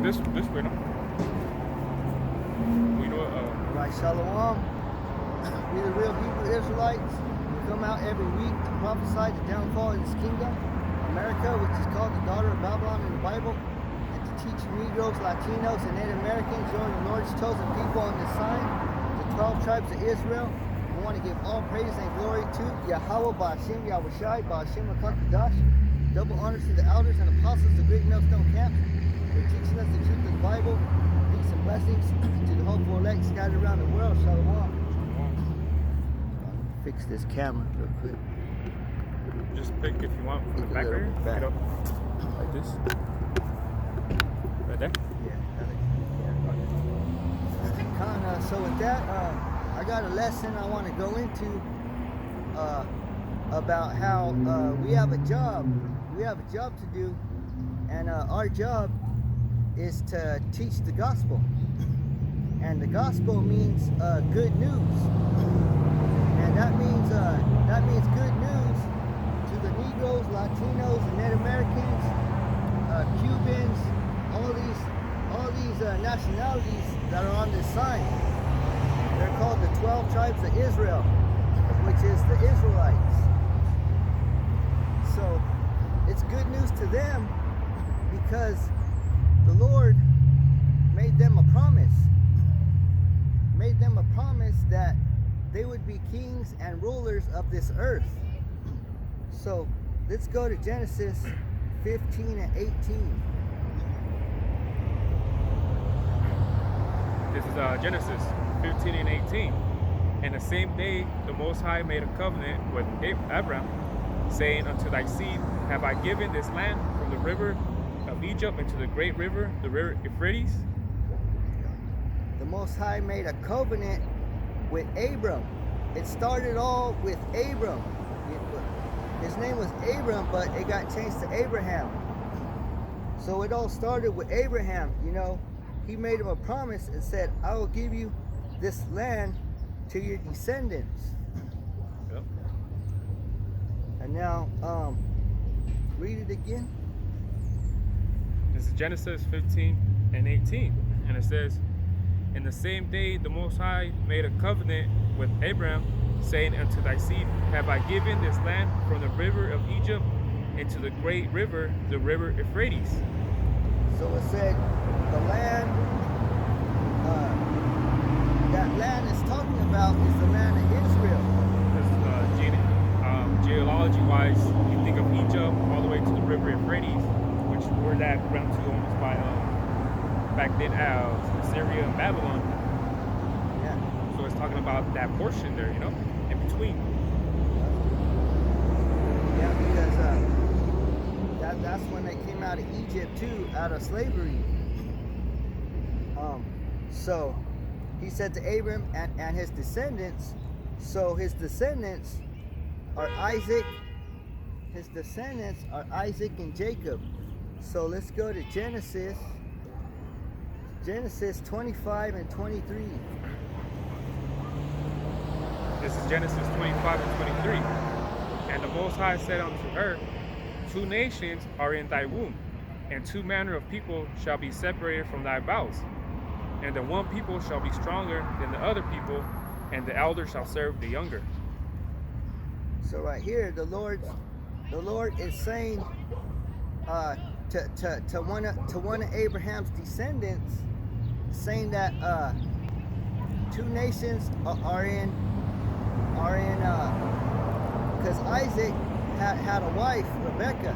This way, no? We know Right, Shalom. We the real Hebrew Israelites. We come out every week to prophesy the downfall of this kingdom, America, which is called the daughter of Babylon in the Bible, and to teach Negroes, Latinos, and Native Americans, you're the Lord's chosen people on this sign, the 12 tribes of Israel. We want to give all praise and glory to Yahweh, Ba'ashim, Yahushai, Ba'ashim, Akakadash. Double honors to the elders and apostles of Great Millstone Camp. They're teaching us the truth of the Bible. Peace and blessings to the hopeful elect scattered around the world. Shalom. Fix this camera real quick. just pick if you want from the back here. Pick it up like this. Right there? Yeah. So with that, I got a lesson I want to go into about how we have a job. We have a job to do, and our job is to teach the gospel. And the gospel means good news. And that means good news to the Negroes, Latinos, and Native Americans, Cubans, all these nationalities that are on this sign. They're called the 12 tribes of Israel, which is the Israelites. So it's good news to them because the Lord made them a promise. Made them a promise that they would be kings and rulers of this earth. So let's go to Genesis 15 and 18. This is Genesis 15 and 18. And the same day the Most High made a covenant with Abraham, saying, unto thy seed have I given this land from the river of Egypt into the great river, the river Euphrates. The Most High made a covenant with Abram. It started all with Abram. His name was Abram, but it got changed to Abraham. So it all started with Abraham. You know, he made him a promise and said, I will give you this land to your descendants. Yep. And now, read it again. This is Genesis 15 and 18. And it says, in the same day the Most High made a covenant with Abraham, saying, unto thy seed have I given this land from the river of Egypt into the great river, the river Euphrates. So it said the land, that land is talking about is the land of Israel. Because geology-wise, you think of Egypt all the way to the river Euphrates, which were that ground to almost by back then as Assyria and Babylon. Yeah. So it's talking about that portion there, you know, in between. Yeah, because that's when they came out of Egypt too, out of slavery. So he said to Abram and his descendants. So his descendants are Isaac. His descendants are Isaac and Jacob. So let's go to Genesis 25 and 23. This is Genesis 25 and 23. And the Most High said unto her, two nations are in thy womb, and two manner of people shall be separated from thy bowels. And the one people shall be stronger than the other people, and the elder shall serve the younger. So right here, the Lord is saying to one of Abraham's descendants, saying that two nations are in because Isaac had a wife, Rebecca,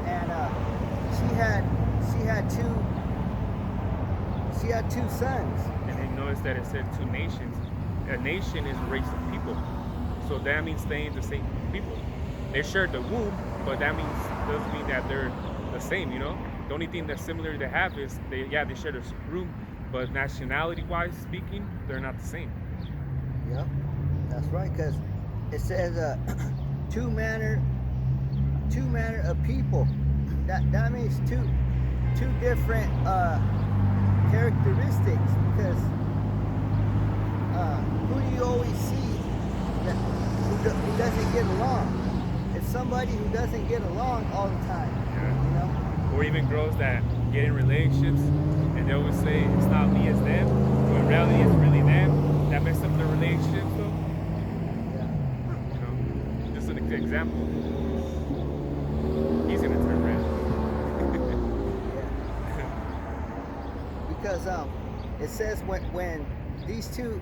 and she had two sons. And then notice that it said two nations. A nation is a race of people, so that means they ain't the same people. They share the womb, but that doesn't mean that they're the same, you know. The only thing that's similar they have is they share the room, but nationality-wise speaking, they're not the same. Yep, that's right, because it says two manner of people. That means two different characteristics. Because who do you always see who doesn't get along? It's somebody who doesn't get along all the time. Yeah. You know? Or even girls that get in relationships, and they always say it's not me, it's them. But in reality, it's really them that mess up their relationships, though. Yeah. You know, just an example. He's gonna turn around. Yeah. Because it says when these two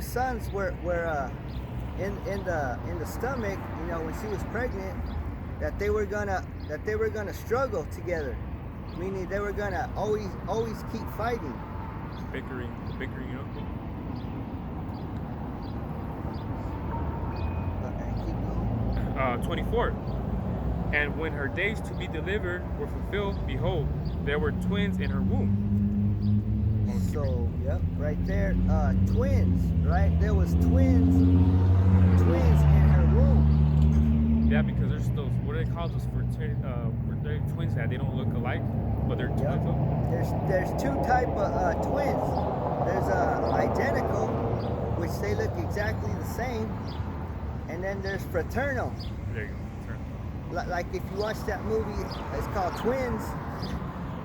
sons were in the stomach, you know, when she was pregnant, that they were gonna struggle together, meaning they were gonna always keep fighting. Bickering, you know. And keep going. 24. And when her days to be delivered were fulfilled, behold, there were twins in her womb. So, yep, right there, twins, right? There was twins in her womb. Yeah, because there's those, what do they call those fraternity twins that they don't look alike, but they're twins. Yep. There's two type of twins. There's identical, which they look exactly the same, and then there's fraternal. There you go. Like if you watch that movie, it's called Twins.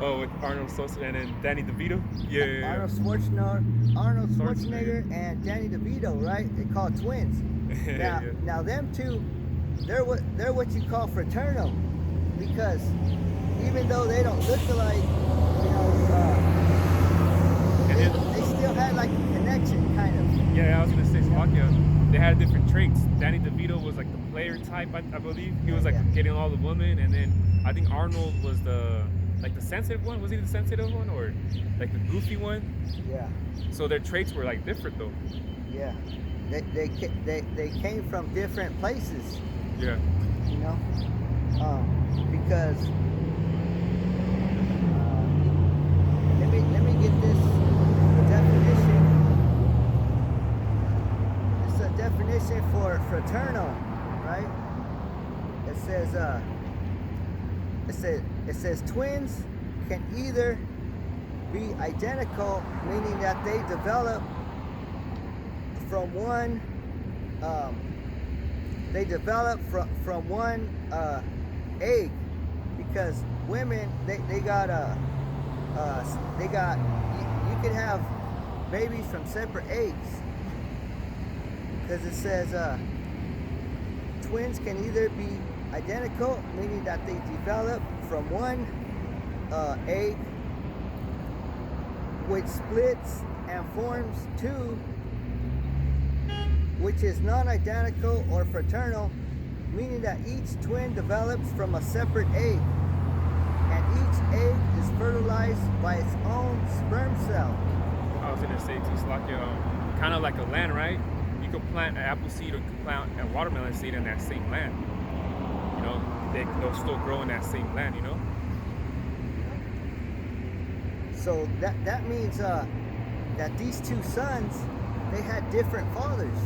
Oh, with Arnold Schwarzenegger and Danny DeVito? Yeah. Arnold Schwarzenegger and Danny DeVito, right? They call twins. Now them two, they're what you call fraternal, because even though they don't look alike, you know, they still had like a connection, kind of. Yeah, I was gonna say Slovakia. They had different traits. Danny DeVito was like the player type, I believe. He was like getting all the women, and then I think Arnold was the sensitive one. Was he the sensitive one, or like the goofy one? Yeah. So their traits were like different though. Yeah. They came from different places. Yeah. You know, because let me get this definition. It's a definition for fraternal, right? It says twins can either be identical, meaning that they develop from one. They develop from one egg, because women they got you can have babies from separate eggs, because it says twins can either be identical, meaning that they develop from one egg, which splits and forms two, which is non-identical or fraternal, meaning that each twin develops from a separate egg, and each egg is fertilized by its own sperm cell. I was gonna say too, Slovakia, kind of like a land, right? You could plant an apple seed or you could plant a watermelon seed in that same land. You know, they'll still grow in that same land, you know? So that means that these two sons, they had different fathers,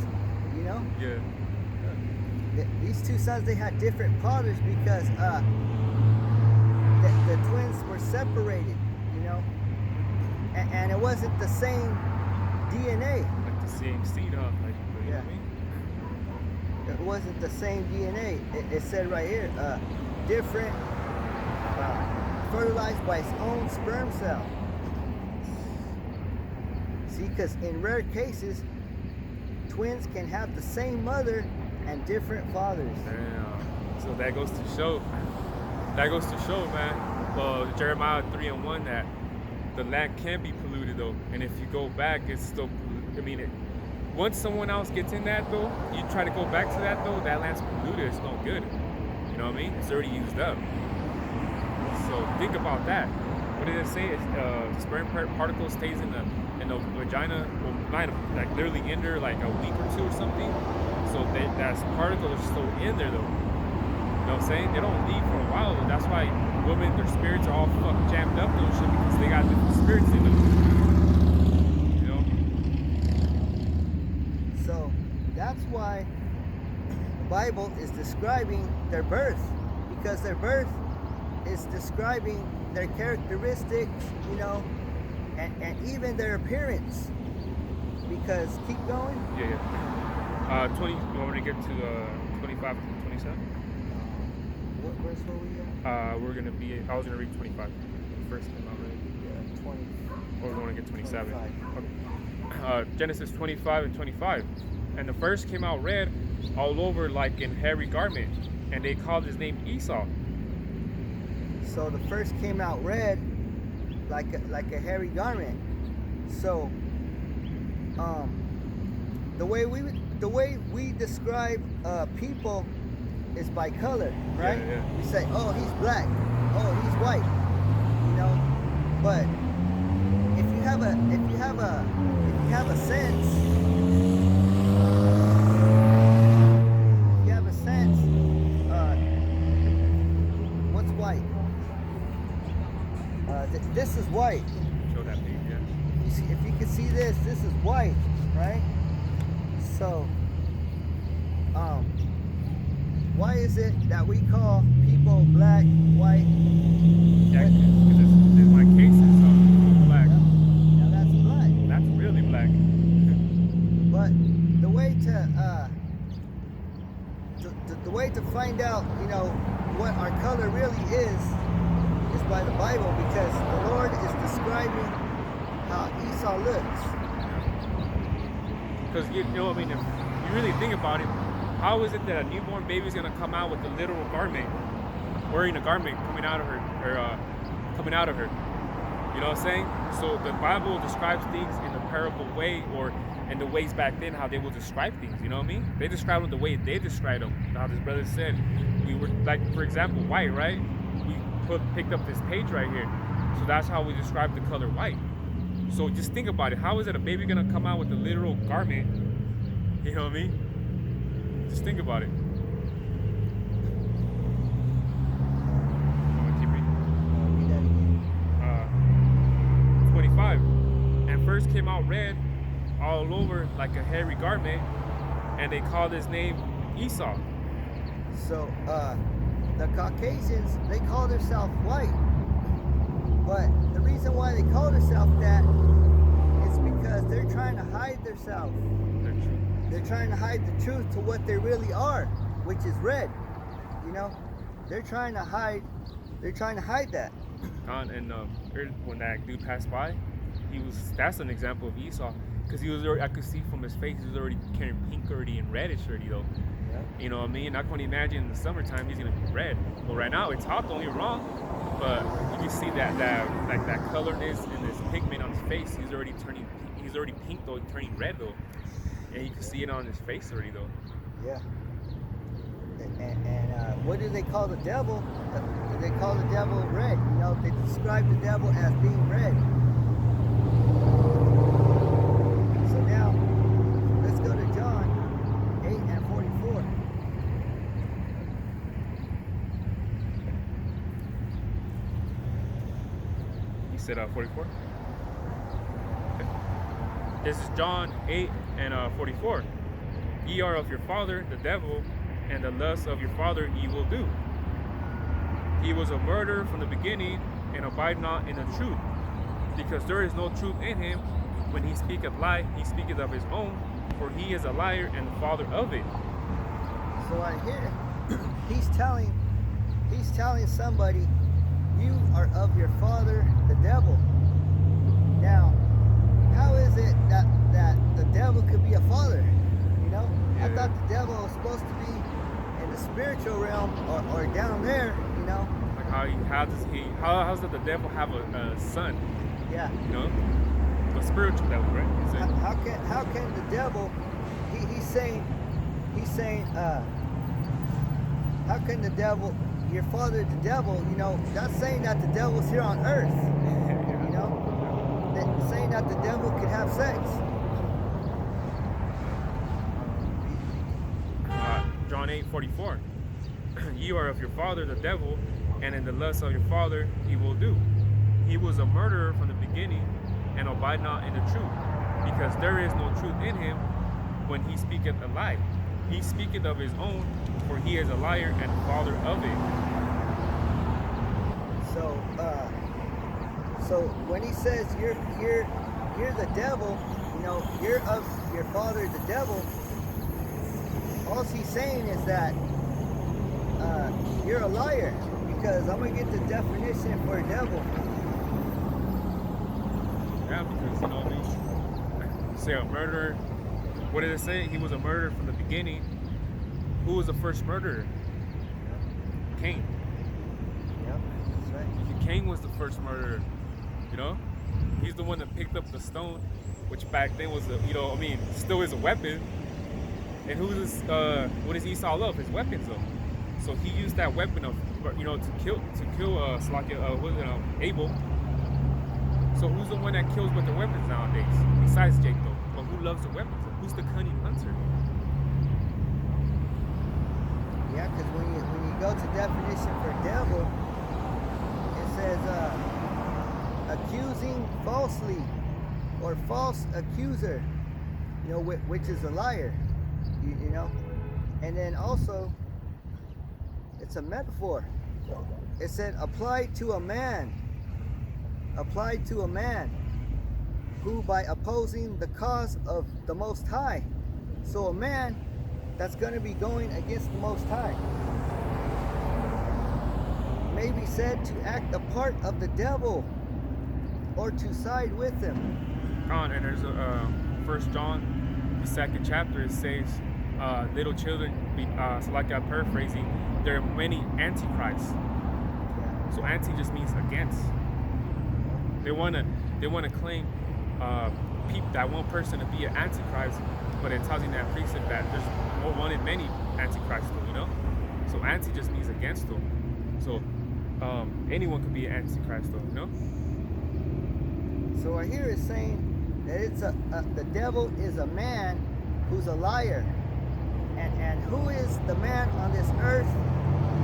you know? Yeah. These two sons, they had different fathers because the twins were separated, you know? And it wasn't the same DNA. Like the same seed, huh? Like, you know what I mean? It wasn't the same DNA. It said right here, different, fertilized by its own sperm cell. See, because in rare cases, twins can have the same mother and different fathers. Damn. So that goes to show, man. Well, Jeremiah 3:1, that the land can be polluted though, and if you go back, it's still. I mean, once someone else gets in that though, you try to go back to that though, that land's polluted. It's no good. You know what I mean? It's already used up. So think about that. What did it say? The sperm particle stays in the vagina, well, like literally in there like a week or two or something. So that particle is still in there though. You know what I'm saying? They don't leave for a while though. That's why women, their spirits are all fucking jammed up and shit, because they got different spirits in them. You know? So that's why the Bible is describing their birth, because their birth is describing their characteristics, you know, and even their appearance. Because keep going. Yeah. 20. You want me to get to 25 to 27? What verse were we at? We're gonna be. I was gonna read 25. The first came out, right? Yeah, 20. Or we're going to get 27. 25. Okay. Genesis 25 and 25. And the first came out red, all over like in hairy garment, and they called his name Esau. So the first came out red, like a hairy garment. So, the way we describe people is by color, right? Yeah, yeah. We say, oh, he's black, oh, he's white, you know. But if you have a sense, what's white? This is white. Show that page, yeah. You see, if you can see this is white, right? So, why is it that we call people black, white? Yeah, because in my case it's black. Now that's black. That's really black. But the way to find out, you know, what our color really is by the Bible, because the Lord is describing how Esau looks. Because you know, I mean, if you really think about it, how is it that a newborn baby is gonna come out with a literal garment, wearing a garment coming out of her, or coming out of her? You know what I'm saying? So the Bible describes things in a parable way, or in the ways back then how they will describe things. You know what I mean? They describe them the way they described them. How this brother said, we were like, for example, white, right? We picked up this page right here, so that's how we describe the color white. So just think about it. How is it a baby gonna come out with a literal garment? You know what I mean? Just think about it. I'm gonna keep reading. 25. And first came out red, all over like a hairy garment, and they called his name Esau. So, the Caucasians, they call themselves white. But the reason why they call themselves that is because they're trying to hide themselves. They're trying to hide the truth to what they really are, which is red. You know, they're trying to hide that. And when that dude passed by, that's an example of Esau, because he was already, I could see from his face, he was already carrying pink already and reddish already though. Yeah. You know what I mean? I can imagine in the summertime he's gonna be red. Well, right now it's hot, don't get me wrong, but you can see that colorness and this pigment on his face. He's already pink though, turning red though, and you can see it on his face already though. Yeah. And what do they call the devil? They call the devil red. You know, they describe the devil as being red. So now, let's go to John 8 and 44. You said 44? Okay. This is John 8 and 44. Ye are of your father, the devil, and the lust of your father ye will do. He was a murderer from the beginning, and abide not in the truth, because there is no truth in him. When he speaketh lie, he speaketh of his own, for he is a liar and the father of it. So right here, he's telling somebody, you are of your father, the devil. Now, how is it that the devil could be a father? You know, yeah. I thought the devil was supposed to be in the spiritual realm or down there. You know, like how does the devil have a son? Yeah. You know, the spiritual devil, right? How can the devil? He's saying, how can the devil? Your father, the devil, you know, that's saying that the devil's here on earth. You know, that saying that the devil could have sex. John 8:44. Ye are of your father, the devil, and in the lust of your father he will do. He was a murderer from the beginning, and abide not in the truth, because there is no truth in him. When he speaketh a lie, he speaketh of his own, for he is a liar and the father of it. So when he says you're the devil, you know, you're of your father, the devil. All he's saying is that you're a liar, because I'm going to get the definition for a devil. Yeah, because you know what I mean. Say a murderer. What did it say? He was a murderer from the beginning. Who was the first murderer? Cain. Yep, that's right. Cain was the first murderer. You know, he's the one that picked up the stone, which back then was still is a weapon. And who is what does Esau love? His weapons though. So he used that weapon of to kill Abel. So who's the one that kills with their weapons nowadays? Besides Jake though. But who loves the weapons? Who's the cunning hunter? Yeah, because when you go to definition for devil, it says accusing falsely or false accuser, which is a liar, you know. And then also, it's a metaphor. It said applied to a man who by opposing the cause of the Most High. So a man that's going to be going against the Most High may be said to act the part of the devil or to side with him. And there's a 1 John, the 2nd chapter, it says, little children, so like I'm paraphrasing, there are many antichrists. Yeah. So anti just means against. They wanna claim that one person to be an antichrist, but it tells you in that precept that there's one in many antichrists, So anti just means against them. So anyone could be an antichrist, So right here it's saying that it's the devil is a man who's a liar, and who is the man on this earth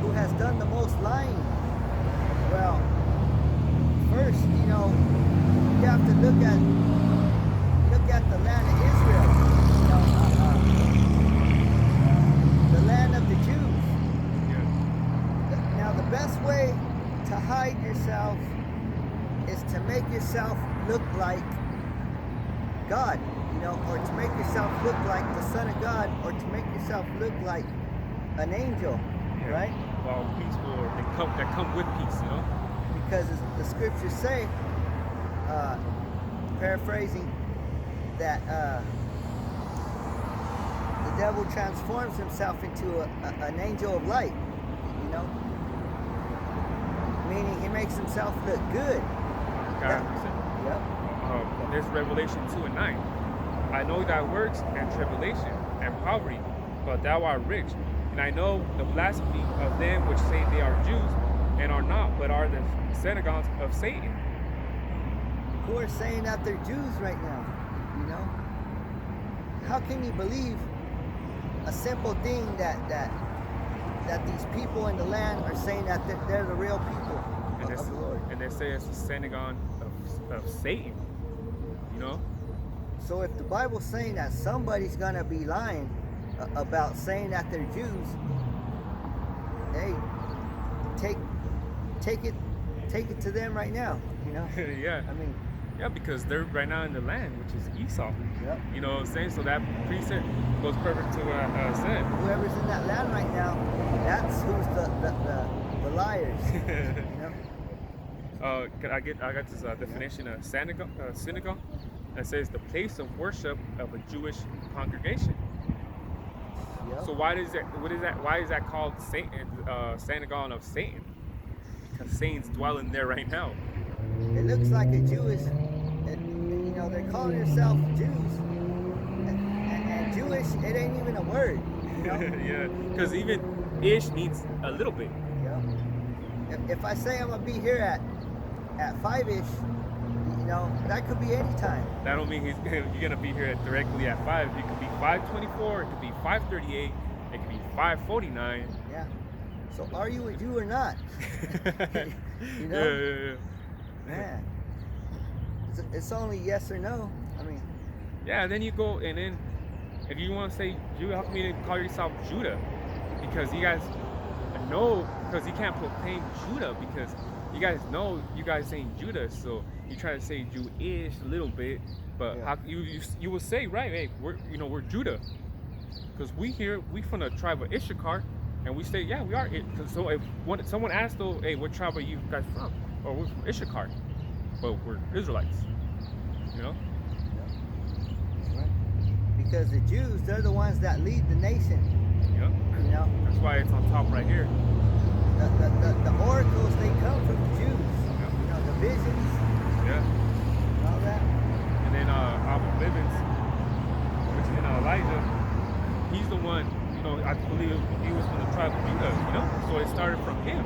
who has done the most lying? Well, first, you have to look at the land of Israel, the land of the Jews. Yeah. Now, the best way to hide yourself is to make yourself look like God, or to make yourself look like the Son of God, or to make yourself look like an angel, right? Well, peaceful, or that come with peace, Because the scriptures say, paraphrasing, that the devil transforms himself into an angel of light, meaning he makes himself look good. God. Yep. There's Revelation 2:9. I know thy works and tribulation and poverty, but thou art rich. And I know the blasphemy of them which say they are Jews and are not, but are the synagogues of Satan. Who are saying that they're Jews right now, How can you believe a simple thing that these people in the land are saying that they're the real people of the Lord? And they say it's the synagogue of Satan, So if the Bible's saying that somebody's gonna be lying about saying that they're Jews, hey, take it to them right now, Yeah. I mean, yeah, because they're right now in the land, which is Esau. Yep. You know what I'm saying? So that precept goes perfect to what I said. Whoever's in that land right now, that's who's the liars. I got this definition of synagogue that says the place of worship of a Jewish congregation. Yep. So why is that called Satan, synagogue of Satan? Because Satan's dwelling there right now. It looks like a Jewish, they're calling themselves Jews, and Jewish, it ain't even a word, Yeah, because even ish means a little bit. Yeah. If I say I'm gonna be here at 5-ish, that could be any time. That don't mean you're gonna be here directly at 5. It could be 5:24. It could be 5:38. It could be 5:49. Yeah. So are you a Jew or not? Yeah. Man, it's only yes or no. I mean. Yeah. Then you go, and then if you want to say Jew, how come you didn't call yourself Judah? Because you guys know, because you can't proclaim Judah because you guys know you guys saying Judah, so you try to say Jewish a little bit, but Yeah. how you will say, right? Hey, we're Judah, because we from the tribe of Issachar, And we say, yeah, we are. So if someone asked, though, hey, what tribe are you guys from? Or we're from Issachar, but we're Israelites. You know? That's right. Because the Jews, they're the ones that lead the nation. Yep. You know? That's why it's on top right here. The oracles, they come from the Jews. Yep. You know, the visions. Yeah. And all that. And then Alvin Bivens, which is Elijah, he's the one, you know, I believe he was from the tribe of Judah, you know? So it started from him.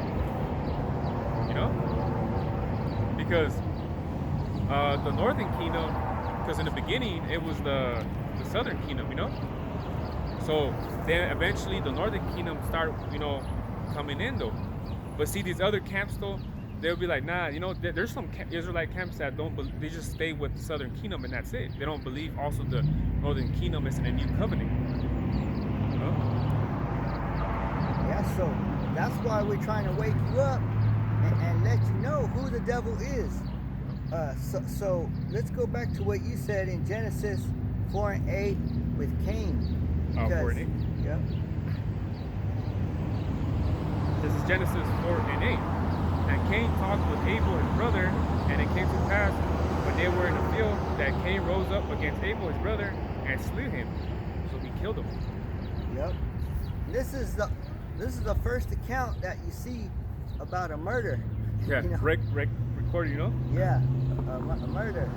You know? Because the northern kingdom, because in the beginning it was the southern kingdom, you know? So then eventually the northern kingdom started, you know, coming in though. But see, these other camps though, they'll be like, nah, you know, there's some Israelite camps that don't believe, they just stay with the southern kingdom and that's it. They don't believe also the northern kingdom is in a new covenant. You know? Yeah, so that's why we're trying to wake you up and let you know who the devil is. So let's go back to what you said in Genesis 4 and 8 with Cain. 4 and 8. Yeah. This is Genesis 4 and 8. And Cain talked with Abel his brother, and it came to pass when they were in the field that Cain rose up against Abel his brother and slew him. So he killed him. Yep. This is the first account that you see about a murder. Yeah, you know? recorded, you know? Yeah, a murder.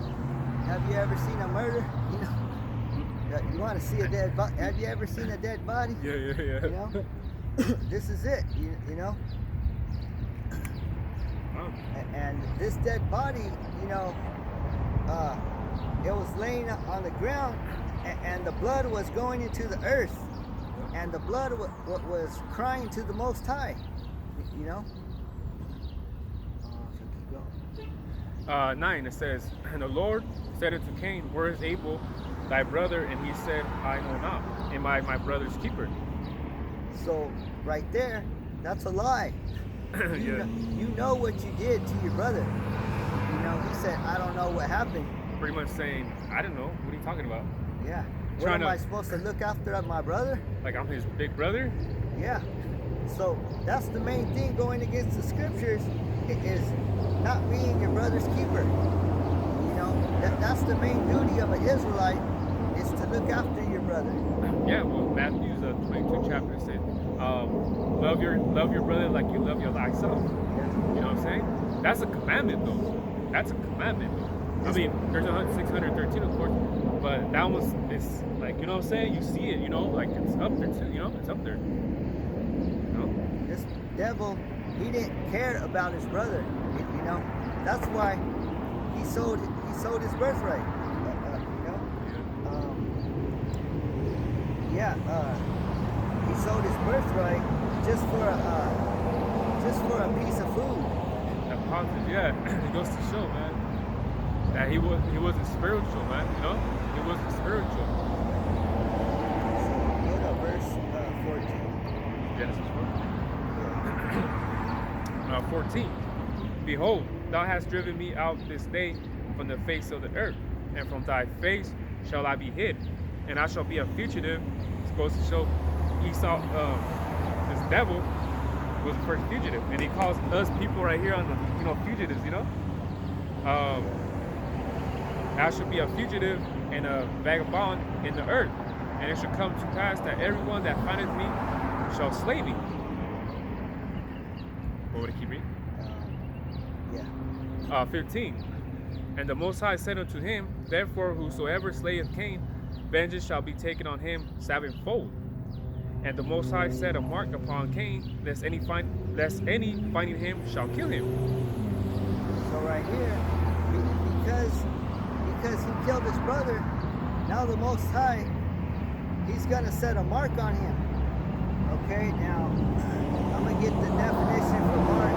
Have you ever seen a murder? You know, you want to see a dead body? Have you ever seen a dead body? Yeah. You know, this is it. You know. Oh. And this dead body, you know, it was laying on the ground, and the blood was going into the earth, and the blood was crying to the Most High, you know. So keep going. 9, it says, and the Lord said unto Cain, where is Abel thy brother? And he said, I know not. Am I my brother's keeper? So right there, that's a lie. You know what you did to your brother. You know, he said, I don't know what happened. Pretty much saying, I don't know. What are you talking about? Yeah. What am I supposed to look after my brother? Like I'm his big brother? Yeah. So that's the main thing going against the scriptures is not being your brother's keeper. You know, that's the main duty of an Israelite is to look after your brother. Yeah, well, Matthew's 22 chapter said, love your brother like you love your thyself. You know what I'm saying? That's a commandment though. That's a commandment though. I mean, there's 613 of course, but that was it's like, you know what I'm saying? You see it, you know, like it's up there too, you know, it's up there. You know? This devil, he didn't care about his brother. You know, that's why he sold his birthright. You know, he sold his birthright just for a piece of food. That positive, yeah. It goes to show, man, that he wasn't spiritual, man. You know, he wasn't spiritual. So go to verse 14. Genesis 14. Behold, thou hast driven me out this day from the face of the earth, and from thy face shall I be hid, and I shall be a fugitive. It goes to show Esau, this devil, was the first fugitive, and he calls us people right here on the, you know, fugitives. You know, I shall be a fugitive and a vagabond in the earth, and it shall come to pass that everyone that findeth me shall slay me. What would it keep reading? 15. And the Most High said unto him, therefore whosoever slayeth Cain, vengeance shall be taken on him sevenfold. And the Most High set a mark upon Cain, lest any finding him shall kill him. So right here, because he killed his brother, now the Most High, he's gonna set a mark on him. Okay, now I'm gonna get the definition for mark.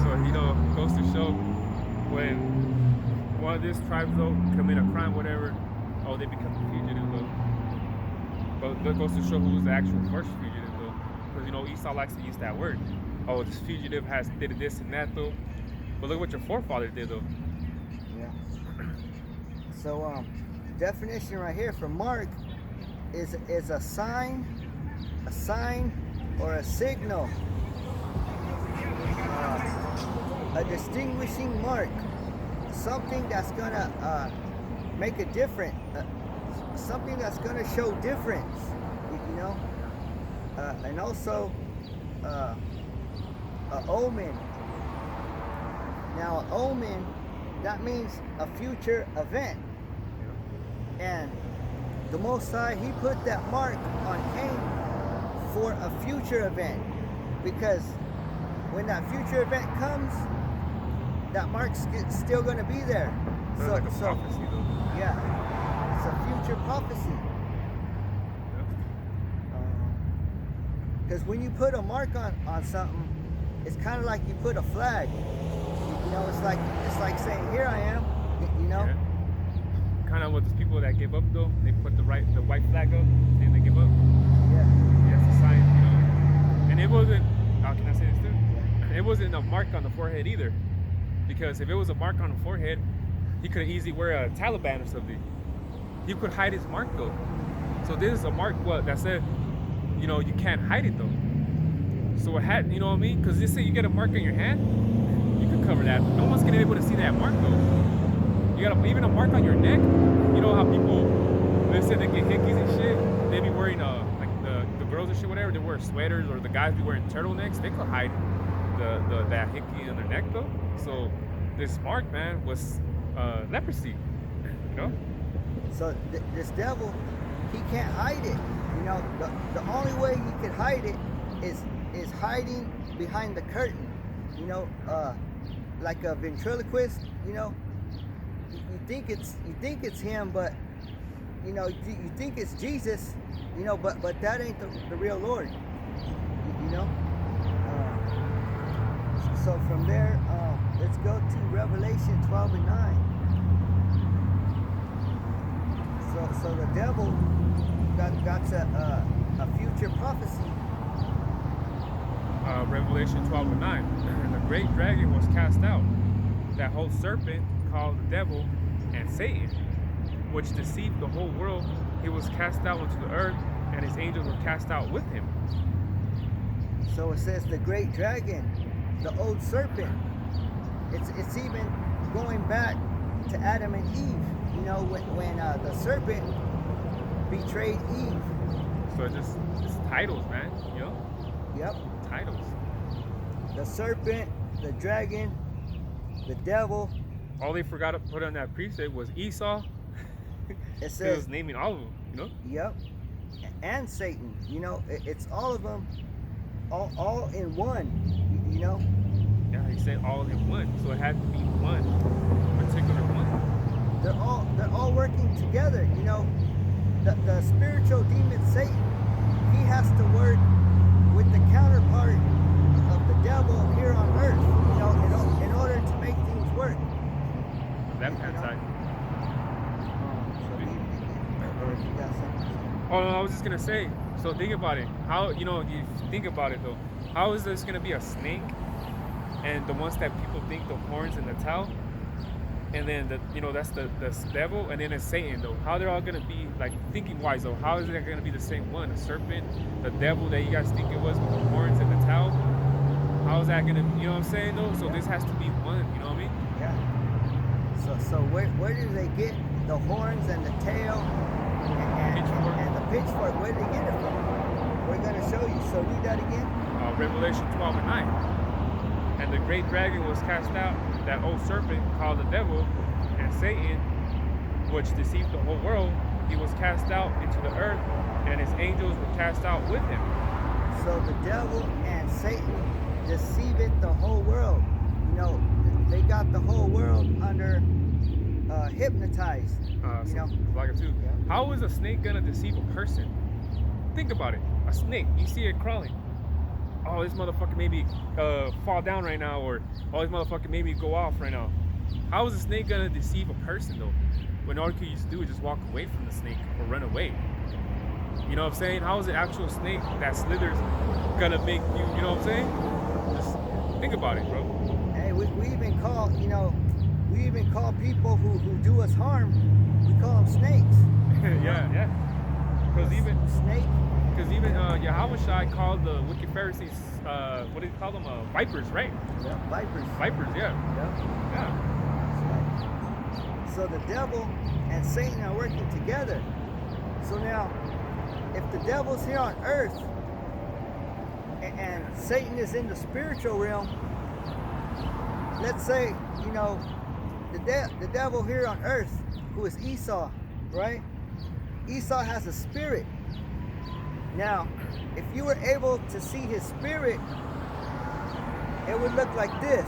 So, you know, goes to show when one of these tribes though commit a crime, whatever, oh, they become a fugitive though. But that goes to show who's the actual first fugitive though, because you know Esau likes to use that word. Oh, this fugitive did this and that though. But look what your forefather did though. Yeah. So definition right here for mark is a sign or a signal, a distinguishing mark, something that's gonna make a difference, something that's gonna show difference, you know, and also a omen. Now, an omen, that means a future event, and the Most High, He put that mark on Cain for a future event, because when that future event comes, that mark's still going to be there. So, like a prophecy, though. Yeah, it's a future prophecy. Because when you put a mark on something, it's kind of like you put a flag. You know, it's like saying, "Here I am." You know. Yeah. Kind of with the people that give up, though, they put the white flag up, saying they give up. Yeah. Yeah, it's a sign, you know. And it wasn't. How can I say this too? Yeah. It wasn't a mark on the forehead either, because if it was a mark on the forehead, he could easily wear a Taliban or something. He could hide his mark though. So this is a mark that said, you know, you can't hide it though. So it had, you know what I mean? Because they say you get a mark on your hand, you can cover that. No one's gonna be able to see that mark though. You got even a mark on your neck. You know how people, they say they get hickeys and shit. They be wearing like the girls and shit, whatever. They wear sweaters, or the guys be wearing turtlenecks. They could hide that hickey on their neck though. So this mark, man, was leprosy. You know. So this devil, he can't hide it. You know, the only way he could hide it is hiding behind the curtain. You know, like a ventriloquist. You know, you think it's him, but you know, you think it's Jesus. You know, but that ain't the real Lord. You know. So from there, let's go to Revelation 12 and 9. So the devil got a future prophecy. Revelation 12 and 9. And the great dragon was cast out, that whole serpent called the devil and Satan, which deceived the whole world. He was cast out into the earth, and his angels were cast out with him. So it says the great dragon, the old serpent. It's even going back to Adam and Eve. You know, when the serpent betrayed Eve. So it's titles, man. You know? Yep. Titles. The serpent, the dragon, the devil. All they forgot to put on that precept was Esau. It says, it was naming all of them, you know? Yep. And Satan. You know, it's all of them, all in one. You know? Yeah, he said all in one. So it had to be one particular one. They're all working together. You know, the spiritual demon Satan, he has to work with the counterpart of the devil here on earth. You know, in order to make things work. That kind of side. So oh no, I was just gonna say. So think about it. How, you know, you think about it though. How is this gonna be a snake, and the ones that people think the horns and the tail? And then that's the devil, and then it's Satan though. How they're all gonna be, like, thinking wise though? How is it gonna be the same one? A serpent, the devil that you guys think it was with the horns and the tail. How is that gonna? You know what I'm saying though? So this has to be one. You know what I mean? Yeah. So where do they get the horns and the tail and the pitchfork? Where do they get it from? We're gonna show you. So read that again. Revelation 12 and 9. And the great dragon was cast out, that old serpent called the devil and Satan, which deceived the whole world. He was cast out into the earth, and his angels were cast out with him. So the devil and Satan deceived the whole world. You know, they got the whole world under hypnotized. You know, like too. Yeah. How is a snake gonna deceive a person? Think about it. A snake, you see it crawling. Oh, this motherfucker made me fall down right now, or oh, this motherfucker made me go off right now. How is a snake gonna deceive a person though? When all you used to do is just walk away from the snake or run away. You know what I'm saying? How is an actual snake that slithers gonna make you? You know what I'm saying? Just think about it, bro. Hey, we even call, you know, we even call people who do us harm, We call them snakes. yeah. Because even snake. Yahweh Shai called the wicked Pharisees, what did he call them? Vipers, right? Yeah, vipers. Vipers, yeah. Yeah. So the devil and Satan are working together. So now, if the devil's here on earth and Satan is in the spiritual realm, let's say, the devil here on earth, who is Esau, right? Esau has a spirit. Now, if you were able to see his spirit, it would look like this.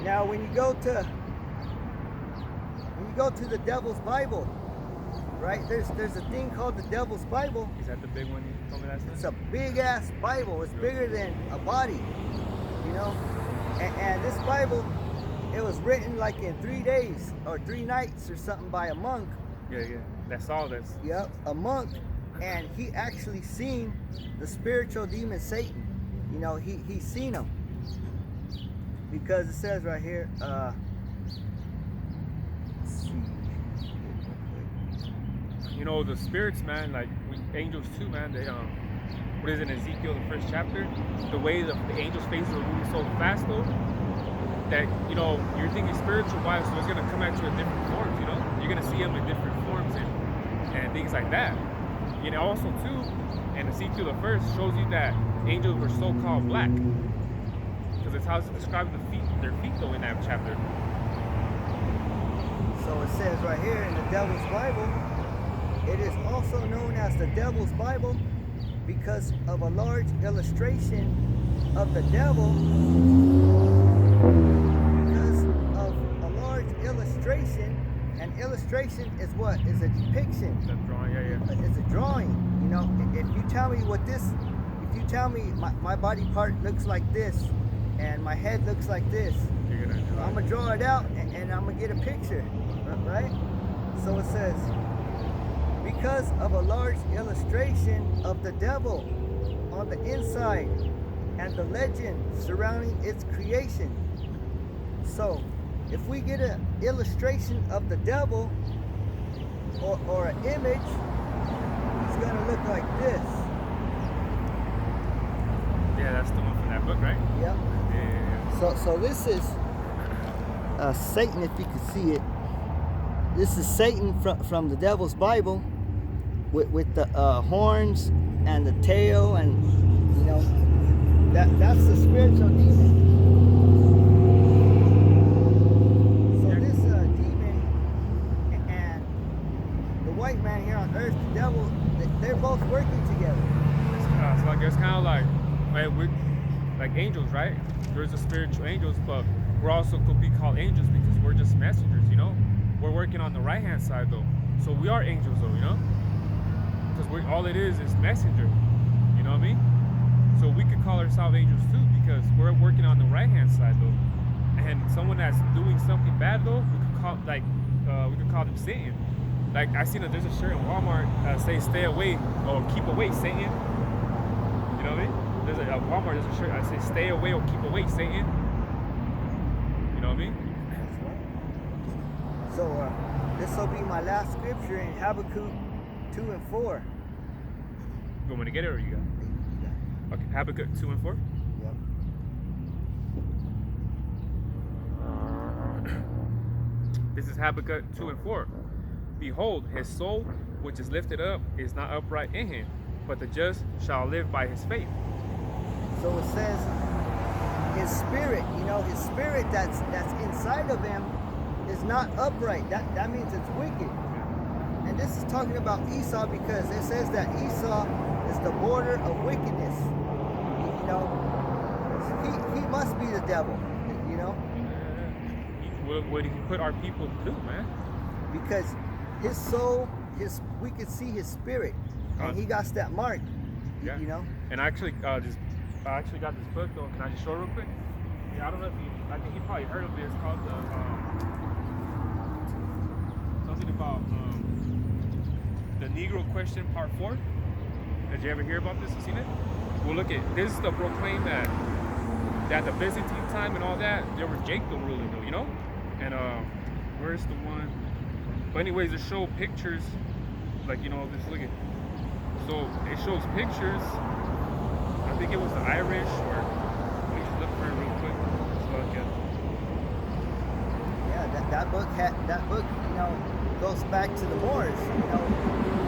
Now, when you go to the devil's Bible, right? There's a thing called the devil's Bible. Is that the big one you told me last time? It's a big ass Bible. It's bigger than a body, And this Bible, it was written like in 3 days or 3 nights or something by a monk. Yeah. That's all. Yep, a monk, and he actually seen the spiritual demon Satan. He seen him, because it says right here. Let's see. The spirits, man, like angels too, man. They what is it in Ezekiel, the 1st chapter? The way the angels' faces are moving so fast, though, that you're thinking spiritual wise, so it's gonna come at you in different forms. You're gonna see them in different forms and things like that. Also too, and Ezekiel the 1st shows you that angels were so-called black, because it's how it's describing their feet though in that chapter. So it says right here in the Devil's Bible, it is also known as the Devil's Bible because of a large illustration of the devil. Because of a large illustration, an illustration is what? Is a depiction. The drawing, yeah. It's a drawing. If you tell me my body part looks like this and my head looks like this, I'm gonna draw it out and I'm gonna get a picture, right? So it says, because of a large illustration of the devil on the inside and the legend surrounding its creation. So if we get an illustration of the devil or an image, it's gonna look like this. Yeah, that's the one from that book, right? Yep. Yeah. So this is Satan, if you can see it. This is Satan from the Devil's Bible, with the horns and the tail, and that's the spiritual demon. So this demon and the white man here on earth, the devil, they're both working together. It's kind of like, man, we're like angels, right? There's the spiritual angels, but we're also could be called angels because we're just messengers. We're working on the right hand side though, so we are angels though, because all it is messenger. You know what I mean? So we could call ourselves angels too because we're working on the right hand side though. And someone that's doing something bad though, we could call them Satan. Like I seen there's a shirt in Walmart say "Stay away" or "Keep away, Satan." You know what I mean? There's a Walmart. There's a shirt I say "Stay away" or "Keep away, Satan." You know what I mean? So this will be my last scripture in Habakkuk 2 and 4. You want me to get it or you got it? Okay, Habakkuk 2 and 4? Yep. This is Habakkuk 2 and 4. Behold, his soul, which is lifted up, is not upright in him, but the just shall live by his faith. So it says his spirit, his spirit that's inside of him is not upright. That means it's wicked. And this is talking about Esau because it says that Esau is the border of wickedness. He must be the devil, What did he put our people to do, man? Because his soul, we could see his spirit, and he got that mark. Yeah. And I actually got this book though. Can I just show it real quick? Yeah, I don't know if I think you probably heard of it. It's called something about the Negro Question Part 4. Did you ever hear about this? You seen it? Well, look at this is the proclaim that the Byzantine time and all that, there was Jacob ruling though, And where's the one? But anyways, they show pictures, like just look at. So it shows pictures. I think it was the Irish, or let me just look for it real quick. So I can. Yeah, that book, goes back to the Moors.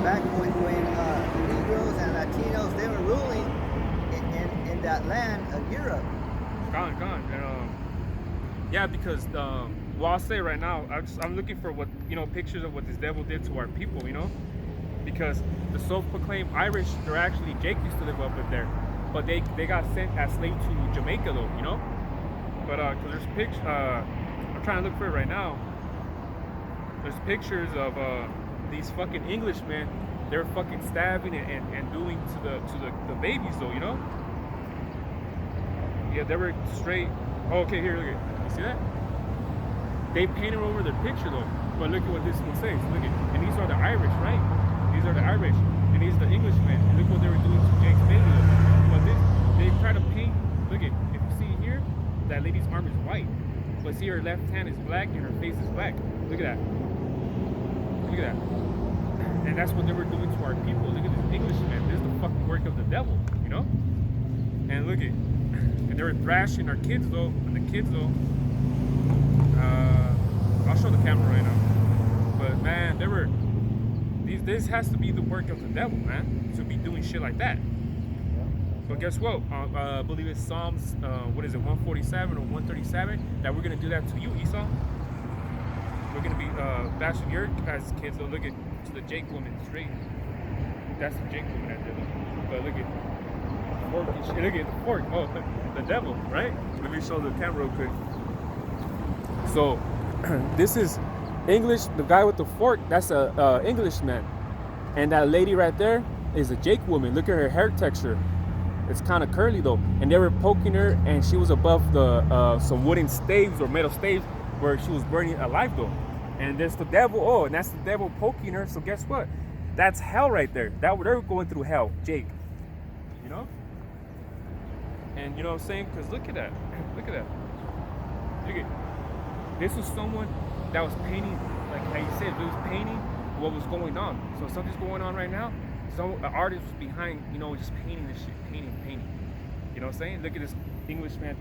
Back when Negroes and Latinos, they were ruling in that land of Europe. Gone. And yeah, because well, I'll say right now, I'm looking for what pictures of what this devil did to our people. Because the self-proclaimed Irish, they're actually Jake used to live up in there, but they got sent as slaves to Jamaica though. But cause there's pictures. I'm trying to look for it right now. There's pictures of these fucking Englishmen. They're fucking stabbing and doing to the babies though. Yeah, they were straight. Oh, okay, here, look at. You see that? They painted over their picture though. But look at what this one says. Look at, and these are the Irish, right? These are the Irish, and these are the Englishmen. And look what they were doing to Jake's baby though. But they try to paint. Look at, if you see here, that lady's arm is white, but see her left hand is black and her face is black. Look at that. Look at that. And that's what they were doing to our people. Look at this Englishman. This is the fucking work of the devil, And look at, and they were thrashing our kids though, and the kids though. I'll show the camera right now. But man, this has to be the work of the devil, man, to be doing shit like that. But guess what? I believe it's Psalms, 147 or 137, that we're gonna do that to you, Esau. We're gonna be bashing your guys' kids. So look at to the Jake woman straight. That's the Jake woman right there. But look at fork and shit. Look at the fork. Oh, the devil, right? Let me show the camera real quick. So this is English. The guy with the fork, that's a Englishman, and that lady right there is a Jake woman. Look at her hair texture. It's kind of curly though, and they were poking her, and she was above the some wooden staves or metal staves where she was burning alive though. And there's the devil. Oh, and that's the devil poking her. So guess what? That's hell right there. They're going through hell, Jake. And you know what I'm saying? Because look at that. Look at that. Look at. This was someone that was painting, like how you said, it was painting what was going on. So something's going on right now. So an artist was behind, just painting this shit, painting. You know what I'm saying? Look at this Englishman